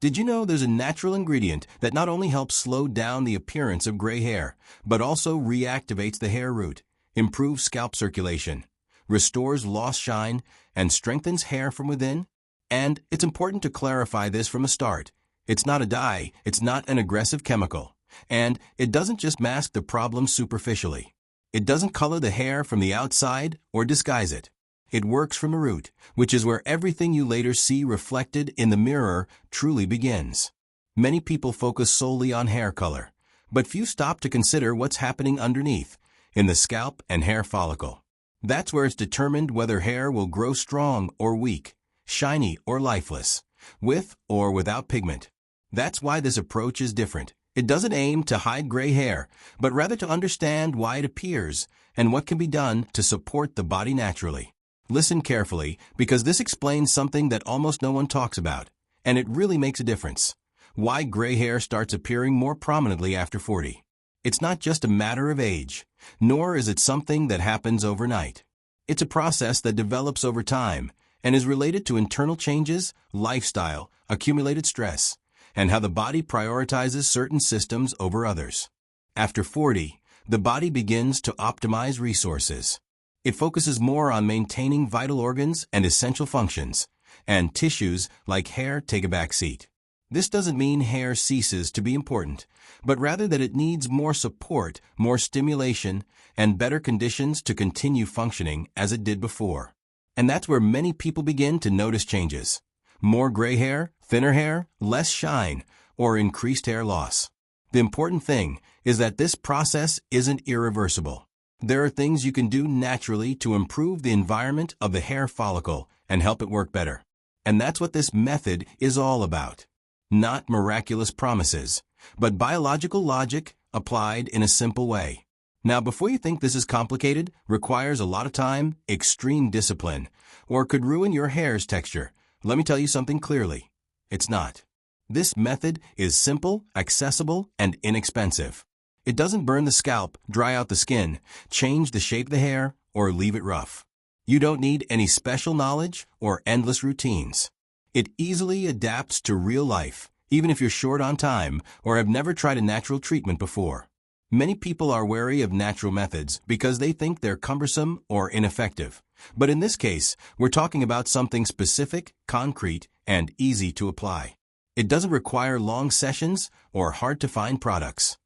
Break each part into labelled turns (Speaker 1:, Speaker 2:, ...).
Speaker 1: Did you know there's a natural ingredient that not only helps slow down the appearance of gray hair, but also reactivates the hair root, improves scalp circulation, restores lost shine, and strengthens hair from within? And it's important to clarify this from the start. It's not a dye, it's not an aggressive chemical, and it doesn't just mask the problem superficially. It doesn't color the hair from the outside or disguise it. It works from the root, which is where everything you later see reflected in the mirror truly begins. Many people focus solely on hair color, but few stop to consider what's happening underneath, in the scalp and hair follicle. That's where it's determined whether hair will grow strong or weak, shiny or lifeless, with or without pigment. That's why this approach is different. It doesn't aim to hide gray hair, but rather to understand why it appears and what can be done to support the body naturally. Listen carefully, because this explains something that almost no one talks about, and it really makes a difference. Why gray hair starts appearing more prominently after 40. It's not just a matter of age, nor is it something that happens overnight. It's a process that develops over time and is related to internal changes, lifestyle, accumulated stress, and how the body prioritizes certain systems over others. After 40, the body begins to optimize resources. It focuses more on maintaining vital organs and essential functions, and tissues like hair take a back seat. This doesn't mean hair ceases to be important, but rather that it needs more support, more stimulation, and better conditions to continue functioning as it did before. And that's where many people begin to notice changes. More gray hair, thinner hair, less shine, or increased hair loss. The important thing is that this process isn't irreversible. There are things you can do naturally to improve the environment of the hair follicle and help it work better. And that's what this method is all about. Not miraculous promises, but biological logic applied in a simple way. Now, before you think this is complicated, requires a lot of time, extreme discipline, or could ruin your hair's texture, let me tell you something clearly. It's not. This method is simple, accessible, and inexpensive. It doesn't burn the scalp, dry out the skin, change the shape of the hair, or leave it rough. You don't need any special knowledge or endless routines. It easily adapts to real life, even if you're short on time or have never tried a natural treatment before. Many people are wary of natural methods because they think they're cumbersome or ineffective. But in this case, we're talking about something specific, concrete, and easy to apply. It doesn't require long sessions or hard-to-find products.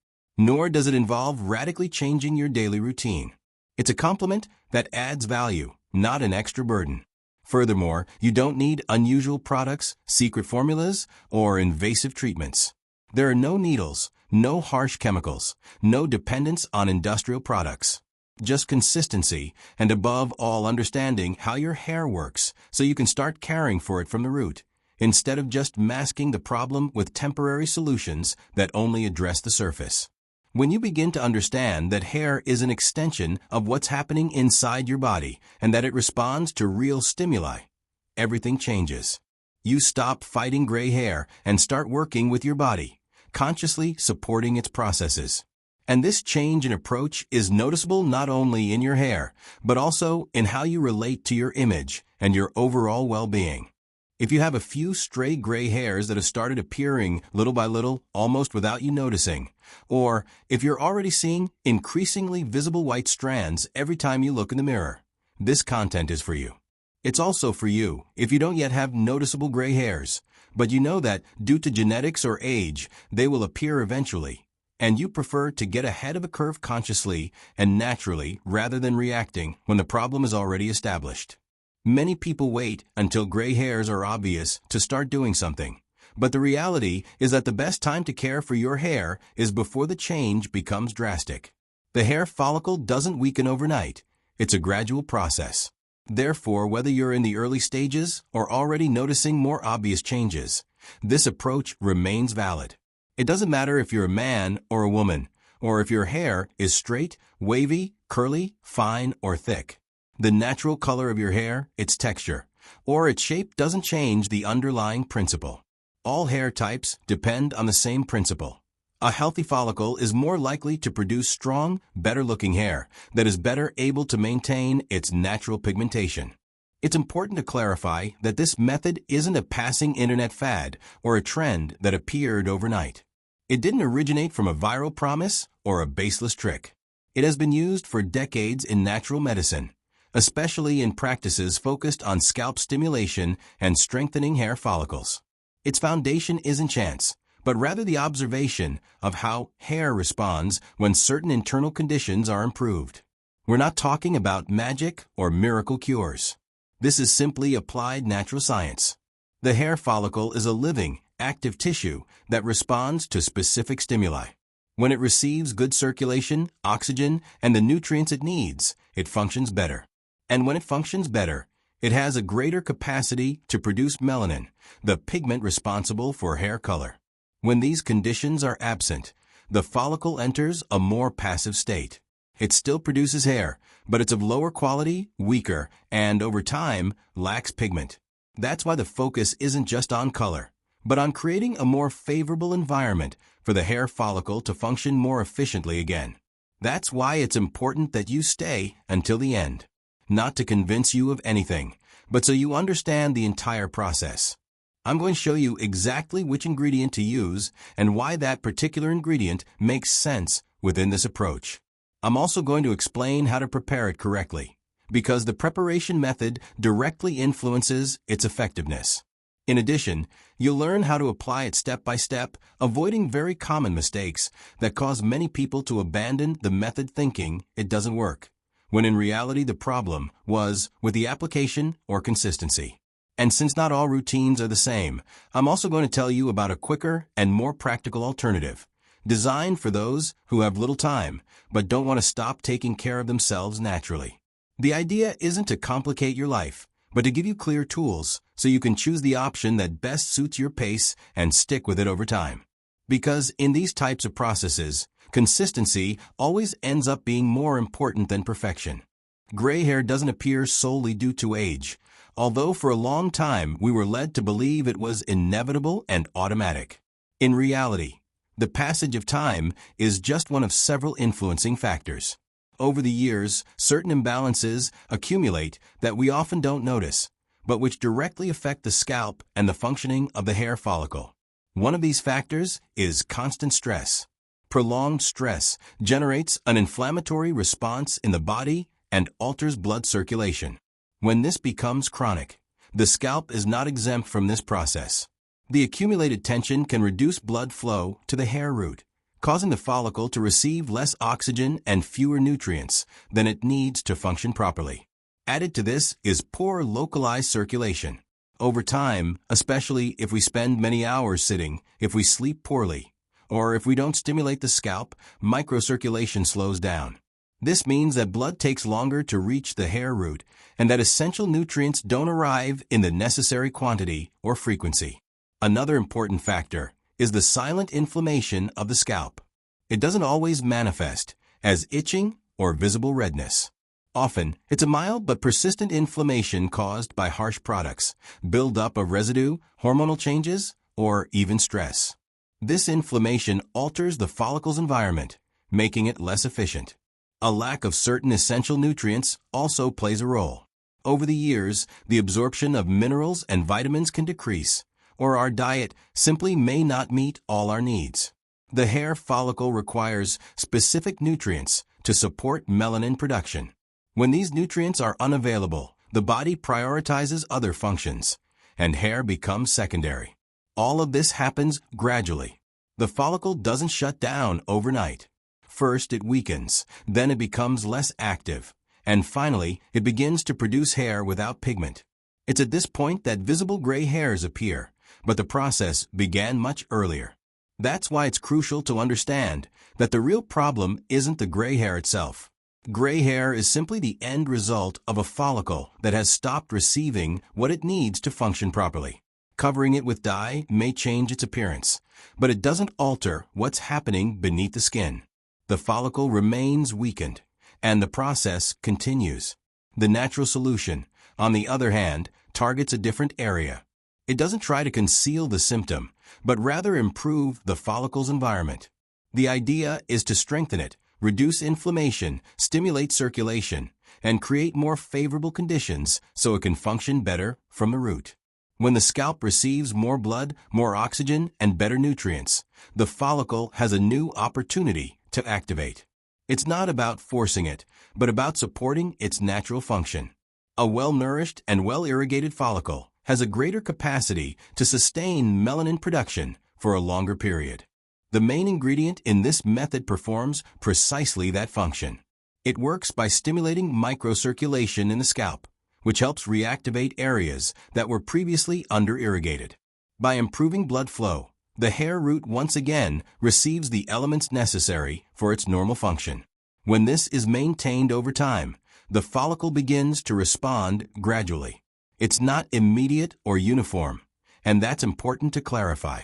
Speaker 1: Nor does it involve radically changing your daily routine. It's a complement that adds value, not an extra burden. Furthermore, you don't need unusual products, secret formulas, or invasive treatments. There are no needles, no harsh chemicals, no dependence on industrial products. Just consistency, and above all, understanding how your hair works so you can start caring for it from the root, instead of just masking the problem with temporary solutions that only address the surface. When you begin to understand that hair is an extension of what's happening inside your body and that it responds to real stimuli, everything changes. You stop fighting gray hair and start working with your body, consciously supporting its processes. And this change in approach is noticeable not only in your hair, but also in how you relate to your image and your overall well-being. If you have a few stray gray hairs that have started appearing little by little, almost without you noticing, or if you're already seeing increasingly visible white strands every time you look in the mirror, this content is for you. It's also for you if you don't yet have noticeable gray hairs, but you know that due to genetics or age, they will appear eventually, and you prefer to get ahead of a curve consciously and naturally rather than reacting when the problem is already established. Many people wait until gray hairs are obvious to start doing something, but the reality is that the best time to care for your hair is before the change becomes drastic. The hair follicle doesn't weaken overnight. It's a gradual process. Therefore, whether you're in the early stages or already noticing more obvious changes, this approach remains valid. It doesn't matter if you're a man or a woman, or if your hair is straight, wavy, curly, fine, or thick. The natural color of your hair, its texture, or its shape doesn't change the underlying principle. All hair types depend on the same principle. A healthy follicle is more likely to produce strong, better-looking hair that is better able to maintain its natural pigmentation. It's important to clarify that this method isn't a passing internet fad or a trend that appeared overnight. It didn't originate from a viral promise or a baseless trick. It has been used for decades in natural medicine, especially in practices focused on scalp stimulation and strengthening hair follicles. Its foundation isn't chance, but rather the observation of how hair responds when certain internal conditions are improved. We're not talking about magic or miracle cures. This is simply applied natural science. The hair follicle is a living, active tissue that responds to specific stimuli. When it receives good circulation, oxygen, and the nutrients it needs, it functions better. And when it functions better, it has a greater capacity to produce melanin, the pigment responsible for hair color. When these conditions are absent, the follicle enters a more passive state. It still produces hair, but it's of lower quality, weaker, and over time, lacks pigment. That's why the focus isn't just on color, but on creating a more favorable environment for the hair follicle to function more efficiently again. That's why it's important that you stay until the end. Not to convince you of anything, but so you understand the entire process. I'm going to show you exactly which ingredient to use and why that particular ingredient makes sense within this approach. I'm also going to explain how to prepare it correctly, because the preparation method directly influences its effectiveness. In addition, you'll learn how to apply it step by step, avoiding very common mistakes that cause many people to abandon the method thinking it doesn't work, when in reality the problem was with the application or consistency. And since not all routines are the same, I'm also going to tell you about a quicker and more practical alternative, designed for those who have little time but don't want to stop taking care of themselves naturally. The idea isn't to complicate your life, but to give you clear tools so you can choose the option that best suits your pace and stick with it over time. Because in these types of processes, consistency always ends up being more important than perfection. Gray hair doesn't appear solely due to age, although for a long time we were led to believe it was inevitable and automatic. In reality, the passage of time is just one of several influencing factors. Over the years, certain imbalances accumulate that we often don't notice, but which directly affect the scalp and the functioning of the hair follicle. One of these factors is constant stress. Prolonged stress generates an inflammatory response in the body and alters blood circulation. When this becomes chronic, the scalp is not exempt from this process. The accumulated tension can reduce blood flow to the hair root, causing the follicle to receive less oxygen and fewer nutrients than it needs to function properly. Added to this is poor localized circulation. Over time, especially if we spend many hours sitting, if we sleep poorly, or if we don't stimulate the scalp, microcirculation slows down. This means that blood takes longer to reach the hair root and that essential nutrients don't arrive in the necessary quantity or frequency. Another important factor is the silent inflammation of the scalp. It doesn't always manifest as itching or visible redness. Often, it's a mild but persistent inflammation caused by harsh products, buildup of residue, hormonal changes, or even stress. This inflammation alters the follicle's environment, making it less efficient. A lack of certain essential nutrients also plays a role. Over the years, the absorption of minerals and vitamins can decrease, or our diet simply may not meet all our needs. The hair follicle requires specific nutrients to support melanin production. When these nutrients are unavailable, the body prioritizes other functions, and hair becomes secondary. All of this happens gradually. The follicle doesn't shut down overnight. First it weakens, then it becomes less active, and finally it begins to produce hair without pigment. It's at this point that visible gray hairs appear, but the process began much earlier. That's why it's crucial to understand that the real problem isn't the gray hair itself. Gray hair is simply the end result of a follicle that has stopped receiving what it needs to function properly. Covering it with dye may change its appearance, but it doesn't alter what's happening beneath the skin. The follicle remains weakened, and the process continues. The natural solution, on the other hand, targets a different area. It doesn't try to conceal the symptom, but rather improve the follicle's environment. The idea is to strengthen it, reduce inflammation, stimulate circulation, and create more favorable conditions so it can function better from the root. When the scalp receives more blood, more oxygen, and better nutrients, the follicle has a new opportunity to activate. It's not about forcing it, but about supporting its natural function. A well-nourished and well-irrigated follicle has a greater capacity to sustain melanin production for a longer period. The main ingredient in this method performs precisely that function. It works by stimulating microcirculation in the scalp, which helps reactivate areas that were previously under-irrigated. By improving blood flow, the hair root once again receives the elements necessary for its normal function. When this is maintained over time, the follicle begins to respond gradually. It's not immediate or uniform, and that's important to clarify.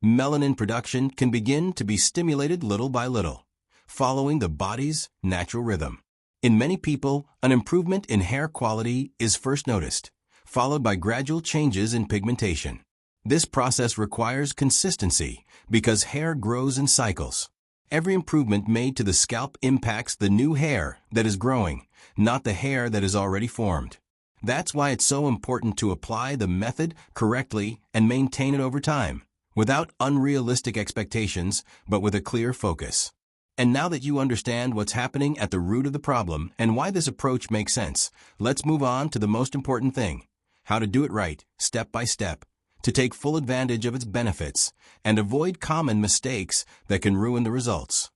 Speaker 1: Melanin production can begin to be stimulated little by little, following the body's natural rhythm. In many people, an improvement in hair quality is first noticed, followed by gradual changes in pigmentation. This process requires consistency because hair grows in cycles. Every improvement made to the scalp impacts the new hair that is growing, not the hair that is already formed. That's why it's so important to apply the method correctly and maintain it over time, without unrealistic expectations, but with a clear focus. And now that you understand what's happening at the root of the problem and why this approach makes sense, let's move on to the most important thing: how to do it right, step by step, to take full advantage of its benefits and avoid common mistakes that can ruin the results.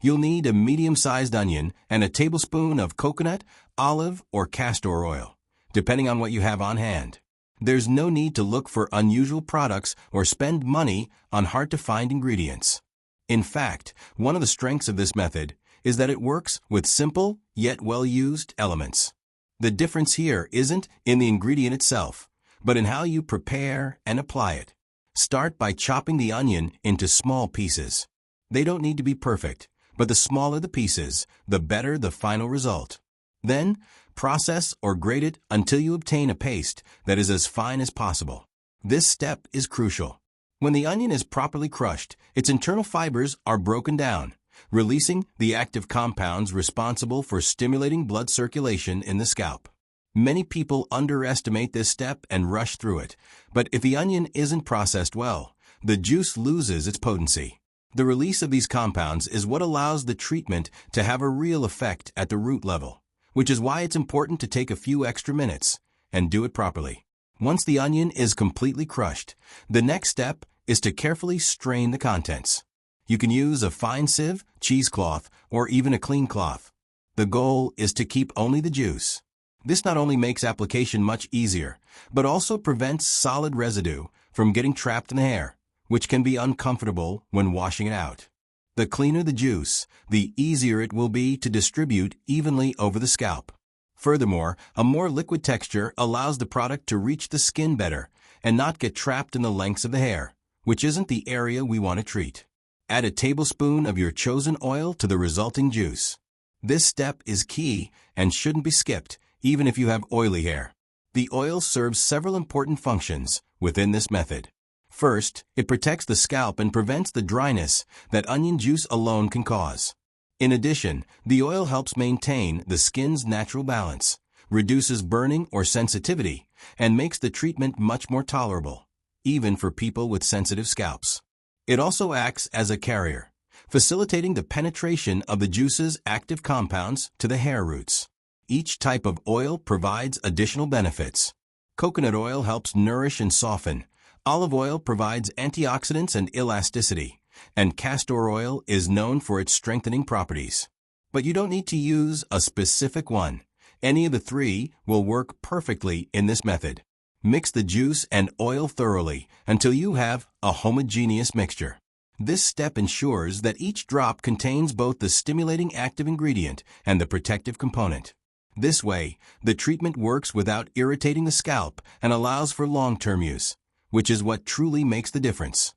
Speaker 1: You'll need a medium-sized onion and a tablespoon of coconut, olive, or castor oil, depending on what you have on hand. There's no need to look for unusual products or spend money on hard-to-find ingredients. In fact, one of the strengths of this method is that it works with simple yet well-used elements. The difference here isn't in the ingredient itself, but in how you prepare and apply it. Start by chopping the onion into small pieces. They don't need to be perfect, but the smaller the pieces, the better the final result. Then, process or grate it until you obtain a paste that is as fine as possible. This step is crucial. When the onion is properly crushed, its internal fibers are broken down, releasing the active compounds responsible for stimulating blood circulation in the scalp. Many people underestimate this step and rush through it, but if the onion isn't processed well, the juice loses its potency. The release of these compounds is what allows the treatment to have a real effect at the root level, which is why it's important to take a few extra minutes and do it properly. Once the onion is completely crushed, the next step is to carefully strain the contents. You can use a fine sieve, cheesecloth, or even a clean cloth. The goal is to keep only the juice. This not only makes application much easier, but also prevents solid residue from getting trapped in the hair, which can be uncomfortable when washing it out. The cleaner the juice, the easier it will be to distribute evenly over the scalp. Furthermore, a more liquid texture allows the product to reach the skin better and not get trapped in the lengths of the hair, which isn't the area we want to treat. Add a tablespoon of your chosen oil to the resulting juice. This step is key and shouldn't be skipped, even if you have oily hair. The oil serves several important functions within this method. First, it protects the scalp and prevents the dryness that onion juice alone can cause. In addition, the oil helps maintain the skin's natural balance, reduces burning or sensitivity, and makes the treatment much more tolerable, even for people with sensitive scalps. It also acts as a carrier, facilitating the penetration of the juice's active compounds to the hair roots. Each type of oil provides additional benefits. Coconut oil helps nourish and soften. Olive oil provides antioxidants and elasticity, and castor oil is known for its strengthening properties. But you don't need to use a specific one. Any of the three will work perfectly in this method. Mix the juice and oil thoroughly until you have a homogeneous mixture. This step ensures that each drop contains both the stimulating active ingredient and the protective component. This way, the treatment works without irritating the scalp and allows for long-term use, which is what truly makes the difference.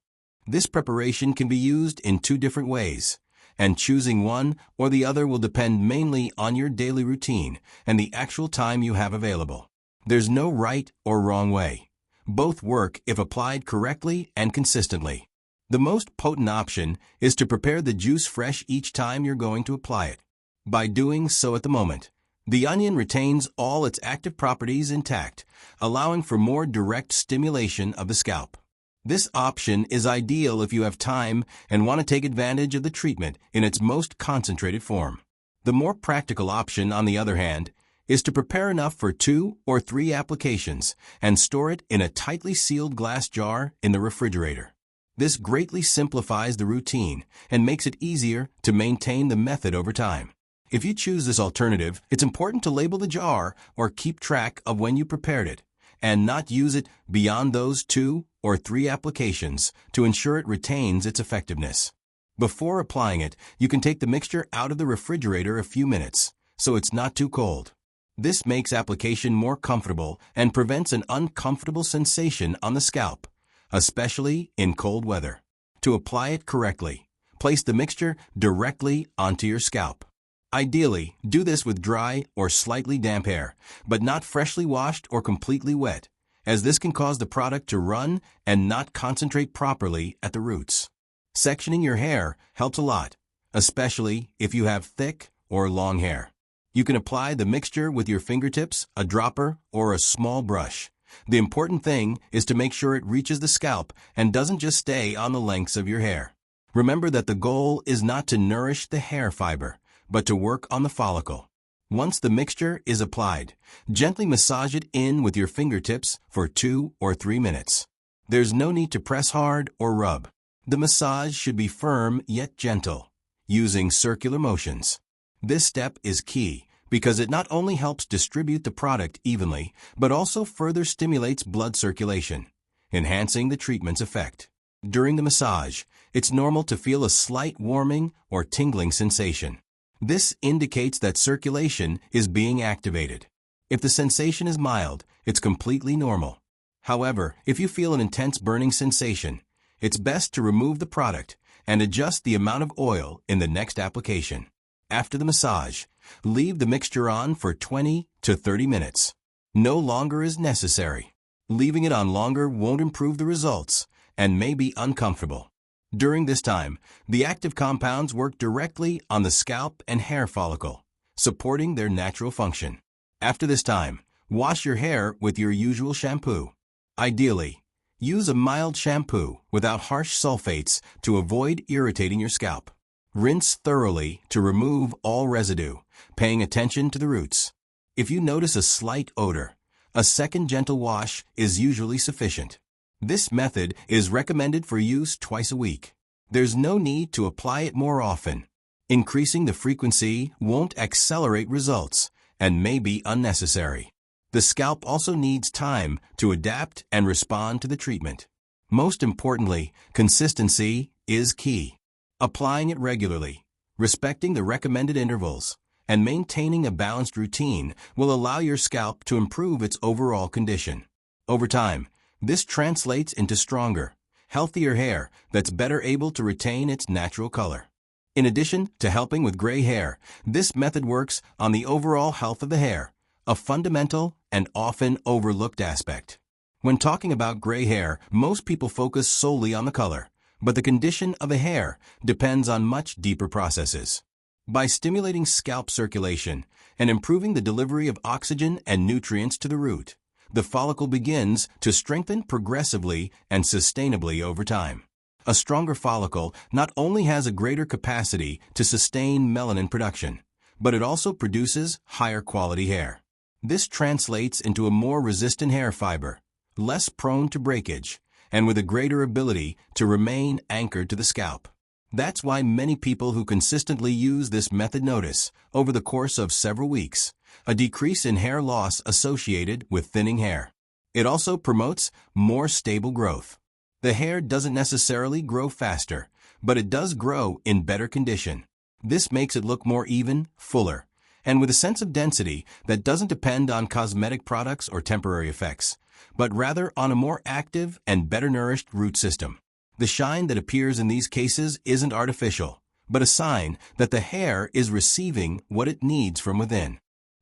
Speaker 1: This preparation can be used in two different ways, and choosing one or the other will depend mainly on your daily routine and the actual time you have available. There's no right or wrong way. Both work if applied correctly and consistently. The most potent option is to prepare the juice fresh each time you're going to apply it. By doing so at the moment, The onion retains all its active properties intact, allowing for more direct stimulation of the scalp. This option is ideal if you have time and want to take advantage of the treatment in its most concentrated form. The more practical option, on the other hand, is to prepare enough for 2 or 3 applications and store it in a tightly sealed glass jar in the refrigerator. This greatly simplifies the routine and makes it easier to maintain the method over time. If you choose this alternative, it's important to label the jar or keep track of when you prepared it, and not use it beyond those 2 or 3 applications to ensure it retains its effectiveness. Before applying it, you can take the mixture out of the refrigerator a few minutes, so it's not too cold. This makes application more comfortable and prevents an uncomfortable sensation on the scalp, especially in cold weather. To apply it correctly, place the mixture directly onto your scalp. Ideally, do this with dry or slightly damp hair, but not freshly washed or completely wet, as this can cause the product to run and not concentrate properly at the roots. Sectioning your hair helps a lot, especially if you have thick or long hair. You can apply the mixture with your fingertips, a dropper, or a small brush. The important thing is to make sure it reaches the scalp and doesn't just stay on the lengths of your hair. Remember that the goal is not to nourish the hair fiber, but to work on the follicle. Once the mixture is applied, gently massage it in with your fingertips for 2 or 3 minutes. There's no need to press hard or rub. The massage should be firm yet gentle, using circular motions. This step is key because it not only helps distribute the product evenly, but also further stimulates blood circulation, enhancing the treatment's effect. During the massage, it's normal to feel a slight warming or tingling sensation. This indicates that circulation is being activated. If the sensation is mild, it's completely normal. However, if you feel an intense burning sensation, it's best to remove the product and adjust the amount of oil in the next application. After the massage, leave the mixture on for 20 to 30 minutes. No longer is necessary. Leaving it on longer won't improve the results and may be uncomfortable. During this time, the active compounds work directly on the scalp and hair follicle, supporting their natural function. After this time, wash your hair with your usual shampoo. Ideally, use a mild shampoo without harsh sulfates to avoid irritating your scalp. Rinse thoroughly to remove all residue, paying attention to the roots. If you notice a slight odor, a second gentle wash is usually sufficient. This method is recommended for use twice a week. There's no need to apply it more often. Increasing the frequency won't accelerate results and may be unnecessary. The scalp also needs time to adapt and respond to the treatment. Most importantly, consistency is key. Applying it regularly, respecting the recommended intervals, and maintaining a balanced routine will allow your scalp to improve its overall condition. Over time, this translates into stronger, healthier hair that's better able to retain its natural color. In addition to helping with gray hair, this method works on the overall health of the hair, a fundamental and often overlooked aspect. When talking about gray hair, most people focus solely on the color, but the condition of the hair depends on much deeper processes. By stimulating scalp circulation and improving the delivery of oxygen and nutrients to the root, the follicle begins to strengthen progressively and sustainably over time. A stronger follicle not only has a greater capacity to sustain melanin production, but it also produces higher quality hair. This translates into a more resistant hair fiber, less prone to breakage, and with a greater ability to remain anchored to the scalp. That's why many people who consistently use this method notice, over the course of several weeks, a decrease in hair loss associated with thinning hair. It also promotes more stable growth. The hair doesn't necessarily grow faster, but it does grow in better condition. This makes it look more even, fuller, and with a sense of density that doesn't depend on cosmetic products or temporary effects, but rather on a more active and better nourished root system. The shine that appears in these cases isn't artificial, but a sign that the hair is receiving what it needs from within.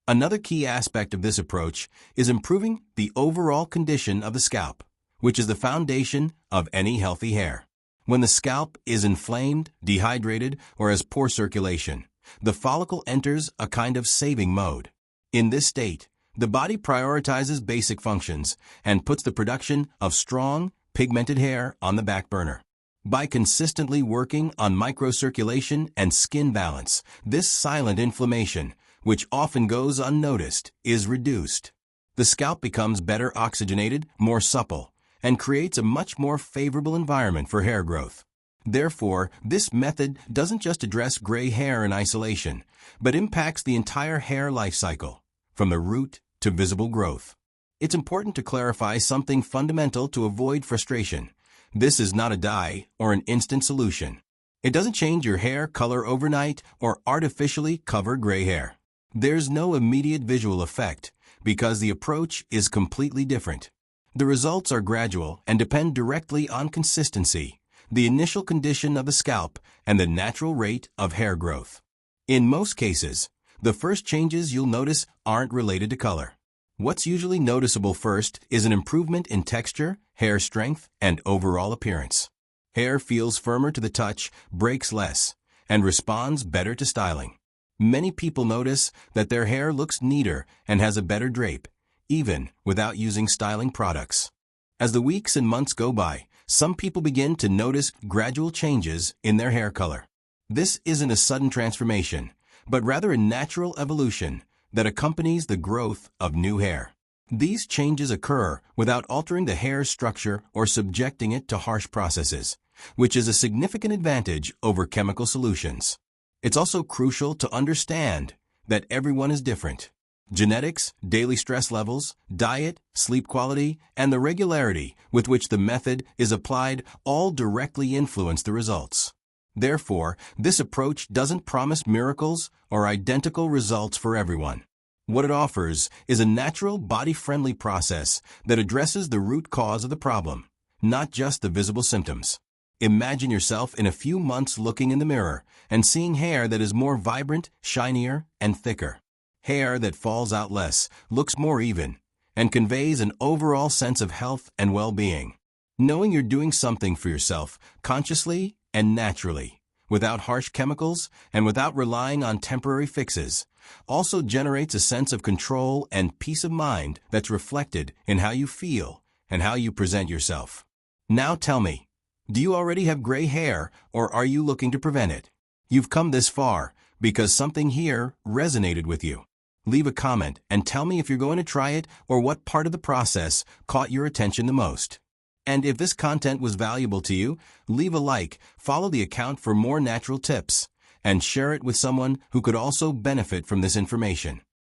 Speaker 1: Another key aspect of this approach is improving the overall condition of the scalp, which is the foundation of any healthy hair. When the scalp is inflamed, dehydrated, or has poor circulation, the follicle enters a kind of saving mode. In this state, the body prioritizes basic functions and puts the production of strong, pigmented hair on the back burner. By consistently working on microcirculation and skin balance, this silent inflammation, which often goes unnoticed, is reduced. The scalp becomes better oxygenated, more supple, and creates a much more favorable environment for hair growth. Therefore, this method doesn't just address gray hair in isolation, but impacts the entire hair life cycle, from the root to visible growth. It's important to clarify something fundamental to avoid frustration. This is not a dye or an instant solution. It doesn't change your hair color overnight or artificially cover gray hair. There's no immediate visual effect because the approach is completely different. The results are gradual and depend directly on consistency, the initial condition of the scalp, and the natural rate of hair growth. In most cases, the first changes you'll notice aren't related to color. What's usually noticeable first is an improvement in texture, hair strength, and overall appearance. Hair feels firmer to the touch, breaks less, and responds better to styling. Many people notice that their hair looks neater and has a better drape, even without using styling products. As the weeks and months go by, some people begin to notice gradual changes in their hair color. This isn't a sudden transformation, but rather a natural evolution that accompanies the growth of new hair. These changes occur without altering the hair's structure or subjecting it to harsh processes, which is a significant advantage over chemical solutions. It's also crucial to understand that everyone is different. Genetics, daily stress levels, diet, sleep quality, and the regularity with which the method is applied all directly influence the results. Therefore, this approach doesn't promise miracles or identical results for everyone. What it offers is a natural, body-friendly process that addresses the root cause of the problem, not just the visible symptoms. Imagine yourself in a few months looking in the mirror and seeing hair that is more vibrant, shinier, and thicker. Hair that falls out less, looks more even, and conveys an overall sense of health and well-being. Knowing you're doing something for yourself, consciously and naturally, without harsh chemicals and without relying on temporary fixes, also generates a sense of control and peace of mind that's reflected in how you feel and how you present yourself. Now tell me, do you already have gray hair or are you looking to prevent it? You've come this far because something here resonated with you. Leave a comment and tell me if you're going to try it or what part of the process caught your attention the most. And if this content was valuable to you, leave a like, follow the account for more natural tips, and share it with someone who could also benefit from this information.